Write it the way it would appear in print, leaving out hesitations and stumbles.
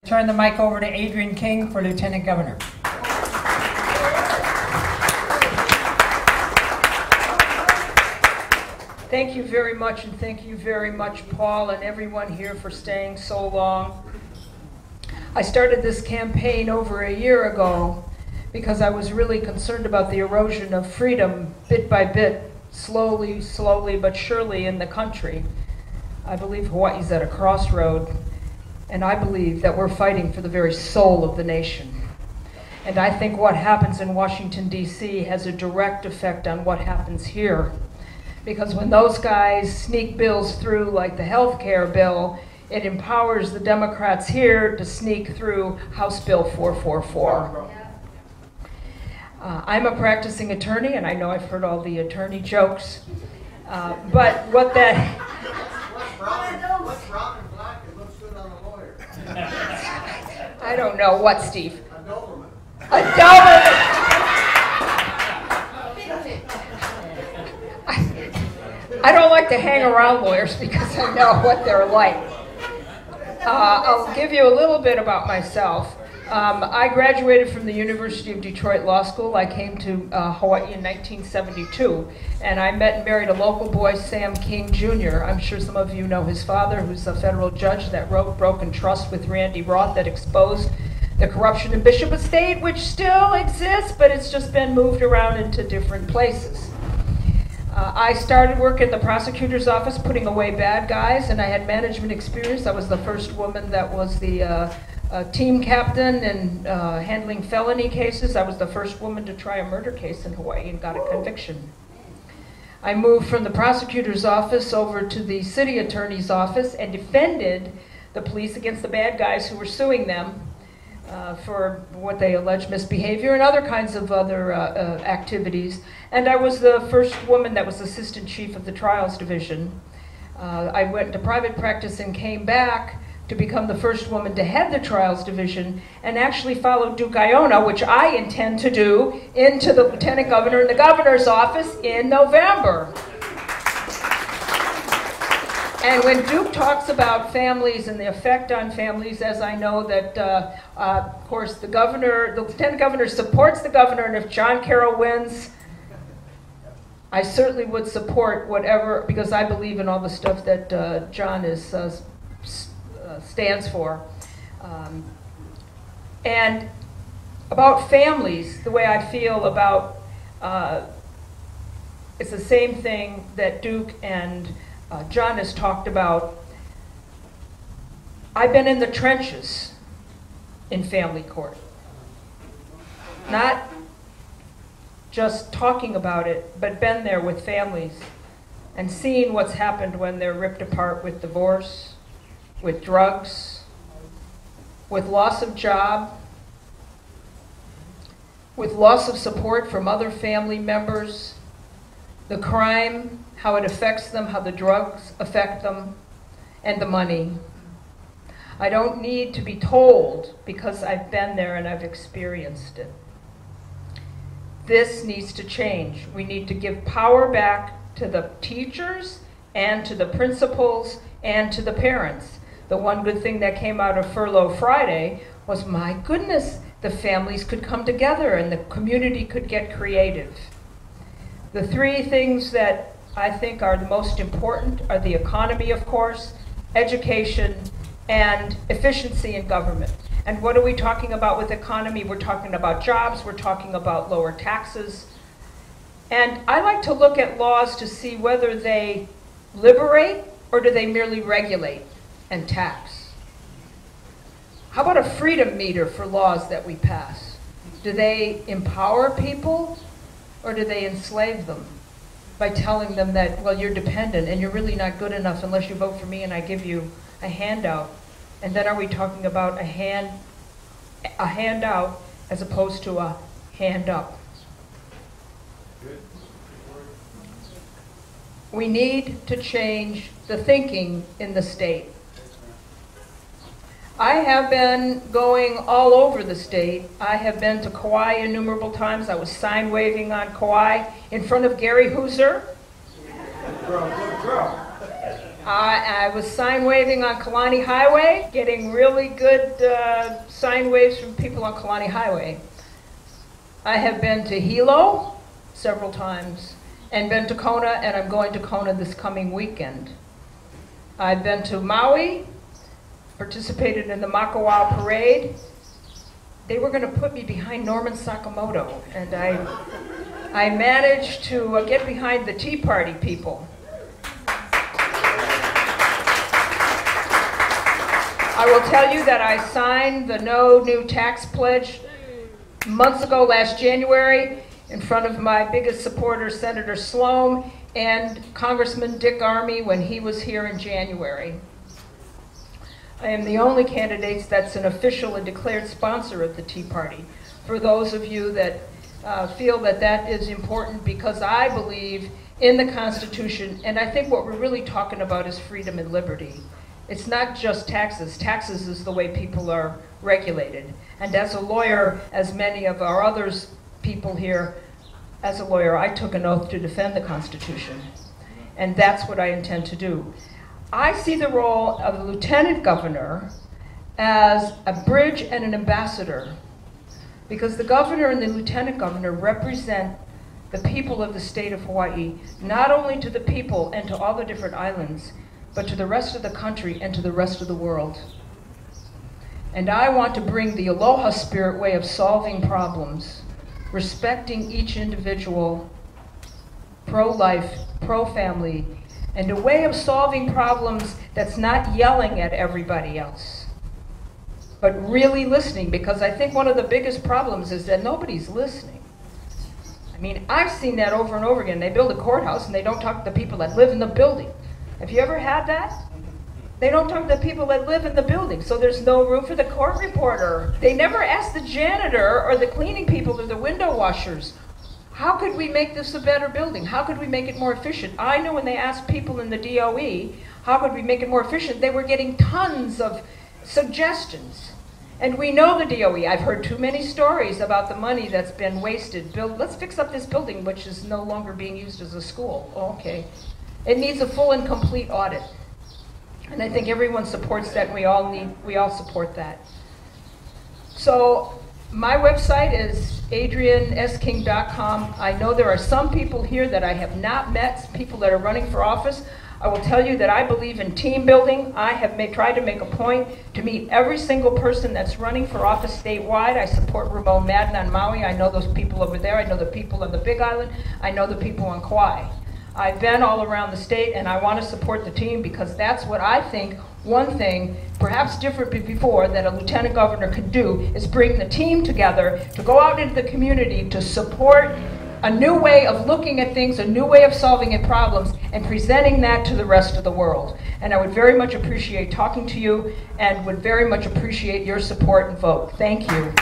turn the mic over to Adrienne King for Lieutenant Governor. Thank you very much, and thank you very much, Paul, and everyone here for staying so long. I started this campaign over a year ago because I was really concerned about the erosion of freedom bit by bit, slowly but surely in the country. I believe Hawaii's at a crossroad, and I believe that we're fighting for the very soul of the nation. And I think what happens in Washington, D.C. has a direct effect on what happens here. Because when those guys sneak bills through like the health care bill, it empowers the Democrats here to sneak through House Bill 444. I'm a practicing attorney, and I know I've heard all the attorney jokes, but what that... What's brown and black and looks good on a lawyer? I don't know. What, Steve? A Doberman. A Doberman! I don't like to hang around lawyers because I know what they're like. I'll give you a little bit about myself. I graduated from the University of Detroit Law School. I came to Hawaii in 1972, and I met and married a local boy, Sam King Jr. I'm sure some of you know his father, who's a federal judge that wrote Broken Trust with Randy Roth that exposed the corruption in Bishop Estate, which still exists, but it's just been moved around into different places. I started work in the prosecutor's office putting away bad guys, and I had management experience. I was the first woman that was the team captain in handling felony cases. I was the first woman to try a murder case in Hawaii and got a conviction. I moved from the prosecutor's office over to the city attorney's office and defended the police against the bad guys who were suing them for what they alleged misbehavior and other kinds of other activities. And I was the first woman that was assistant chief of the trials division. I went into private practice and came back to become the first woman to head the trials division and actually followed Duke Iona, which I intend to do, into the lieutenant governor in the governor's office in November. And when Duke talks about families and the effect on families, as I know that, of course, the lieutenant governor supports the governor, and if John Carroll wins, I certainly would support whatever, because I believe in all the stuff that John stands for. And about families, the way I feel about, it's the same thing that Duke and John has talked about. I've been in the trenches in family court. Not just talking about it, but been there with families and seeing what's happened when they're ripped apart with divorce, with drugs, with loss of job, with loss of support from other family members, the crime, how it affects them, how the drugs affect them, and the money. I don't need to be told because I've been there and I've experienced it. This needs to change. We need to give power back to the teachers and to the principals and to the parents. The one good thing that came out of Furlough Friday was, my goodness, the families could come together and the community could get creative. The three things that I think are the most important are the economy, of course, education, and efficiency in government. And what are we talking about with economy? We're talking about jobs, we're talking about lower taxes. And I like to look at laws to see whether they liberate or do they merely regulate and tax. How about a freedom meter for laws that we pass? Do they empower people or do they enslave them by telling them that, well, you're dependent and you're really not good enough unless you vote for me and I give you a handout? And then are we talking about a handout as opposed to a hand up? We need to change the thinking in the state. I have been going all over the state. I have been to Kauai innumerable times. I was sign waving on Kauai in front of Gary Hooser. Good girl. I was sign waving on Kalani Highway, getting really good sign waves from people on Kalani Highway. I have been to Hilo several times and been to Kona, and I'm going to Kona this coming weekend. I've been to Maui, participated in the Makawao Parade. They were going to put me behind Norman Sakamoto, and I managed to get behind the Tea Party people. I will tell you that I signed the No New Tax Pledge months ago, last January, in front of my biggest supporter, Senator Sloan, and Congressman Dick Armey when he was here in January. I am the only candidate that's an official and declared sponsor of the Tea Party. For those of you that feel that that is important, because I believe in the Constitution, and I think what we're really talking about is freedom and liberty. It's not just taxes. Taxes is the way people are regulated. And as a lawyer, as many of our others people here, as a lawyer, I took an oath to defend the Constitution. And that's what I intend to do. I see the role of the lieutenant governor as a bridge and an ambassador, because the governor and the lieutenant governor represent the people of the state of Hawaii, not only to the people and to all the different islands, but to the rest of the country and to the rest of the world. And I want to bring the aloha spirit way of solving problems, respecting each individual, pro-life, pro-family, and a way of solving problems that's not yelling at everybody else, but really listening, because I think one of the biggest problems is that nobody's listening. I mean, I've seen that over and over again. They build a courthouse and they don't talk to the people that live in the building. Have you ever had that? They don't talk to the people that live in the building, so there's no room for the court reporter. They never ask the janitor or the cleaning people or the window washers, how could we make this a better building? How could we make it more efficient? I know when they asked people in the DOE, how could we make it more efficient, they were getting tons of suggestions. And we know the DOE. I've heard too many stories about the money that's been wasted. Let's fix up this building, which is no longer being used as a school. Okay. It needs a full and complete audit. And I think everyone supports that, and we all support that. So my website is adriennesking.com. I know there are some people here that I have not met, people that are running for office. I will tell you that I believe in team building. I have tried to make a point to meet every single person that's running for office statewide. I support Ramon Madden on Maui. I know those people over there. I know the people on the Big Island. I know the people on Kauai. I've been all around the state, and I want to support the team, because that's what I think, one thing, perhaps different before, that a lieutenant governor could do is bring the team together to go out into the community to support a new way of looking at things, a new way of solving problems, and presenting that to the rest of the world. And I would very much appreciate talking to you, and would very much appreciate your support and vote. Thank you.